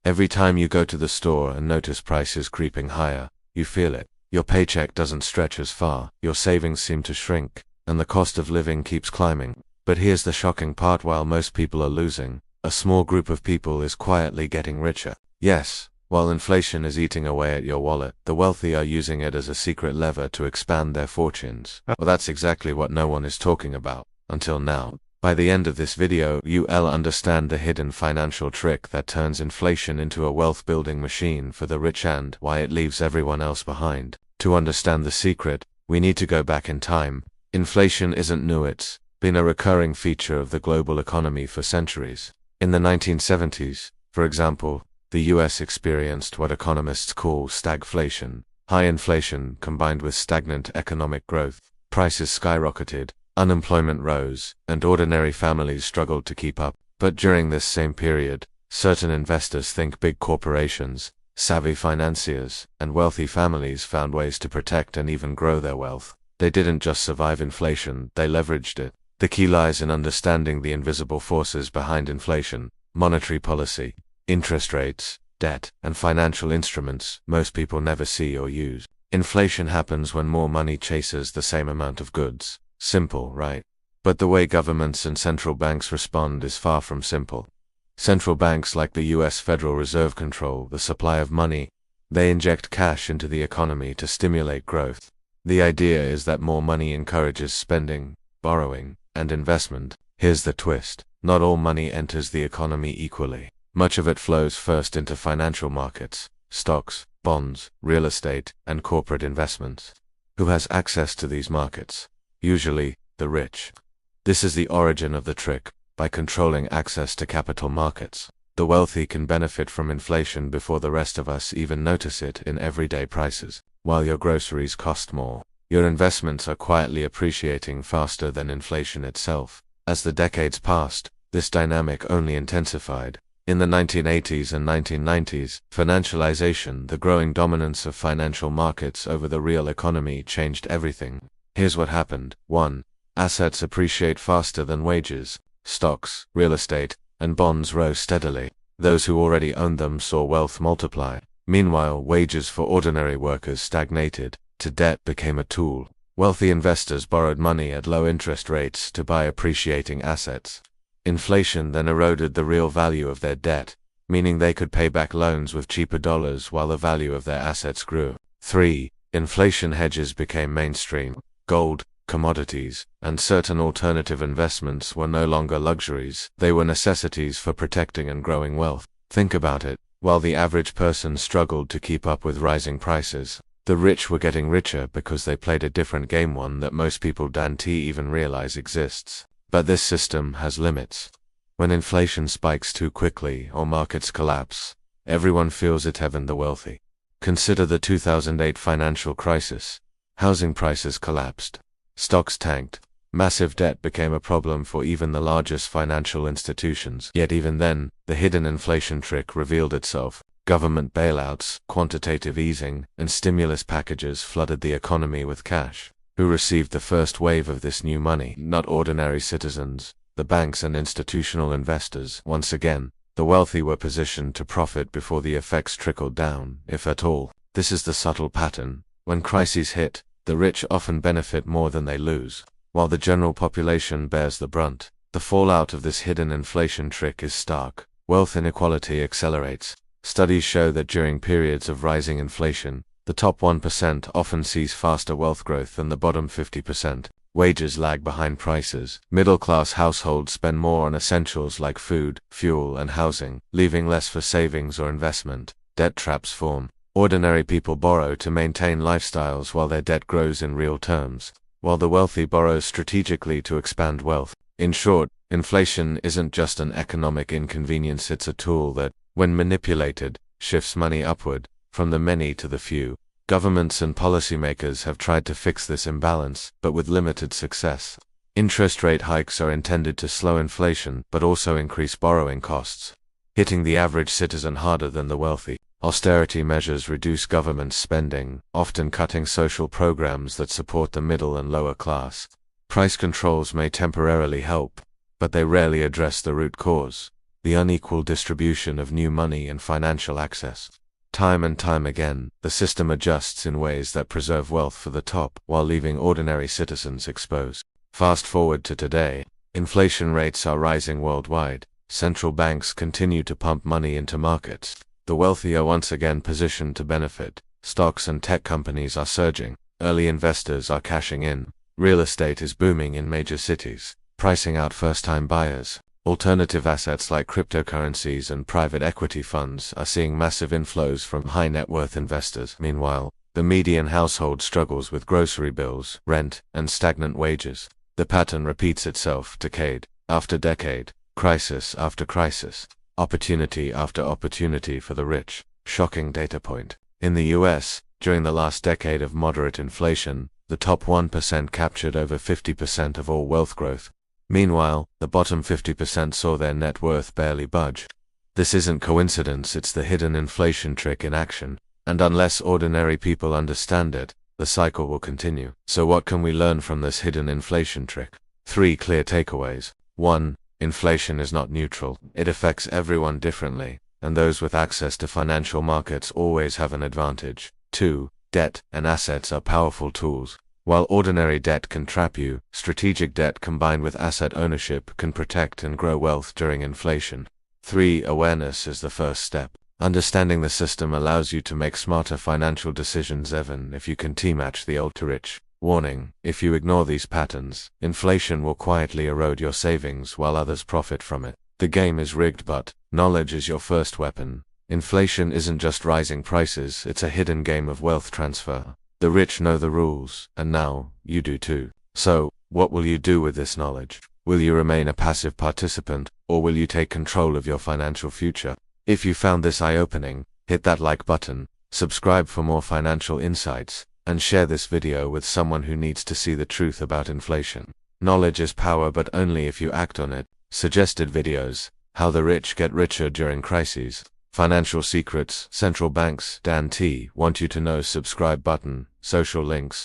Every time you go to the store and notice prices creeping higher, you feel it. Your paycheck doesn't stretch as far, your savings seem to shrink, and the cost of living keeps climbing. But here's the shocking part: while most people are losing, a small group of people is quietly getting richer. Yes, while inflation is eating away at your wallet, the wealthy are using it as a secret lever to expand their fortunes. Well, that's exactly what no one is talking about, until now. By the end of this video, you'll understand the hidden financial trick that turns inflation into a wealth-building machine for the rich and why it leaves everyone else behind. To understand the secret, we need to go back in time. Inflation isn't new, it's been a recurring feature of the global economy for centuries. In the 1970s, for example, the US experienced what economists call stagflation. High inflation combined with stagnant economic growth. Prices skyrocketed, unemployment rose, and ordinary families struggled to keep up. But during this same period, certain investors, think big corporations, savvy financiers, and wealthy families, found ways to protect and even grow their wealth. They didn't just survive inflation, they leveraged it. The key lies in understanding the invisible forces behind inflation: monetary policy, interest rates, debt, and financial instruments most people never see or use. Inflation happens when more money chases the same amount of goods. Simple, right? But the way governments and central banks respond is far from simple. Central banks like the US Federal Reserve control the supply of money. They inject cash into the economy to stimulate growth. The idea is that more money encourages spending, borrowing, and investment. Here's the twist: not all money enters the economy equally. Much of it flows first into financial markets, stocks, bonds, real estate, and corporate investments. Who has access to these markets? Usually, the rich. This is the origin of the trick. By controlling access to capital markets, the wealthy can benefit from inflation before the rest of us even notice it in everyday prices. While your groceries cost more, your investments are quietly appreciating faster than inflation itself. As the decades passed, this dynamic only intensified. In the 1980s and 1990s, financialization, the growing dominance of financial markets over the real economy, changed everything. Here's what happened. 1. Assets appreciate faster than wages. Stocks, real estate, and bonds rose steadily. Those who already owned them saw wealth multiply. Meanwhile, wages for ordinary workers stagnated. Debt became a tool. Wealthy investors borrowed money at low interest rates to buy appreciating assets. Inflation then eroded the real value of their debt, meaning they could pay back loans with cheaper dollars while the value of their assets grew. 3. Inflation hedges became mainstream. Gold, commodities, and certain alternative investments were no longer luxuries, they were necessities for protecting and growing wealth. Think about it. While the average person struggled to keep up with rising prices, the rich were getting richer because they played a different game, one that most people don't even realize exists. But this system has limits. When inflation spikes too quickly or markets collapse, everyone feels it, even the wealthy. Consider the 2008 financial crisis. Housing prices collapsed. Stocks tanked. Massive debt became a problem for even the largest financial institutions. Yet even then, the hidden inflation trick revealed itself. Government bailouts, quantitative easing, and stimulus packages flooded the economy with cash. Who received the first wave of this new money? Not ordinary citizens, the banks and institutional investors. Once again, the wealthy were positioned to profit before the effects trickled down, if at all. This is the subtle pattern. When crises hit, the rich often benefit more than they lose, while the general population bears the brunt. The fallout of this hidden inflation trick is stark. Wealth inequality accelerates. Studies show that during periods of rising inflation, the top 1% often sees faster wealth growth than the bottom 50%. Wages lag behind prices. Middle-class households spend more on essentials like food, fuel, and housing, leaving less for savings or investment. Debt traps form. Ordinary people borrow to maintain lifestyles while their debt grows in real terms, while the wealthy borrow strategically to expand wealth. In short, inflation isn't just an economic inconvenience, it's a tool that, when manipulated, shifts money upward, from the many to the few. Governments and policymakers have tried to fix this imbalance, but with limited success. Interest rate hikes are intended to slow inflation, but also increase borrowing costs, hitting the average citizen harder than the wealthy. Austerity measures reduce government spending, often cutting social programs that support the middle and lower class. Price controls may temporarily help, but they rarely address the root cause. the unequal distribution of new money and financial access. Time and time again, the system adjusts in ways that preserve wealth for the top while leaving ordinary citizens exposed. Fast forward to today, inflation rates are rising worldwide, central banks continue to pump money into markets, the wealthy are once again positioned to benefit, stocks and tech companies are surging, early investors are cashing in, real estate is booming in major cities, pricing out first-time buyers. Alternative assets like cryptocurrencies and private equity funds are seeing massive inflows from high-net-worth investors. Meanwhile, the median household struggles with grocery bills, rent, and stagnant wages. The pattern repeats itself decade after decade, crisis after crisis, opportunity after opportunity for the rich. Shocking data point. In the US, during the last decade of moderate inflation, the top 1% captured over 50% of all wealth growth. Meanwhile, the bottom 50% saw their net worth barely budge. This isn't coincidence, it's the hidden inflation trick in action. And unless ordinary people understand it, the cycle will continue. So what can we learn from this hidden inflation trick? 3 clear takeaways. 1. Inflation is not neutral. It affects everyone differently, and those with access to financial markets always have an advantage. 2. Debt and assets are powerful tools. While ordinary debt can trap you, strategic debt combined with asset ownership can protect and grow wealth during inflation. 3. Awareness is the first step. Understanding the system allows you to make smarter financial decisions even if you can match the ultra-rich. Warning: if you ignore these patterns, inflation will quietly erode your savings while others profit from it. The game is rigged, but knowledge is your first weapon. Inflation isn't just rising prices, it's a hidden game of wealth transfer. The rich know the rules, and now, you do too. So, what will you do with this knowledge? Will you remain a passive participant, or will you take control of your financial future? If you found this eye-opening, hit that like button, subscribe for more financial insights, and share this video with someone who needs to see the truth about inflation. Knowledge is power, but only if you act on it. Suggested videos: How the Rich Get Richer During Crises, Financial Secrets, Central Banks, Dan T. Want You to Know. Subscribe button, social links.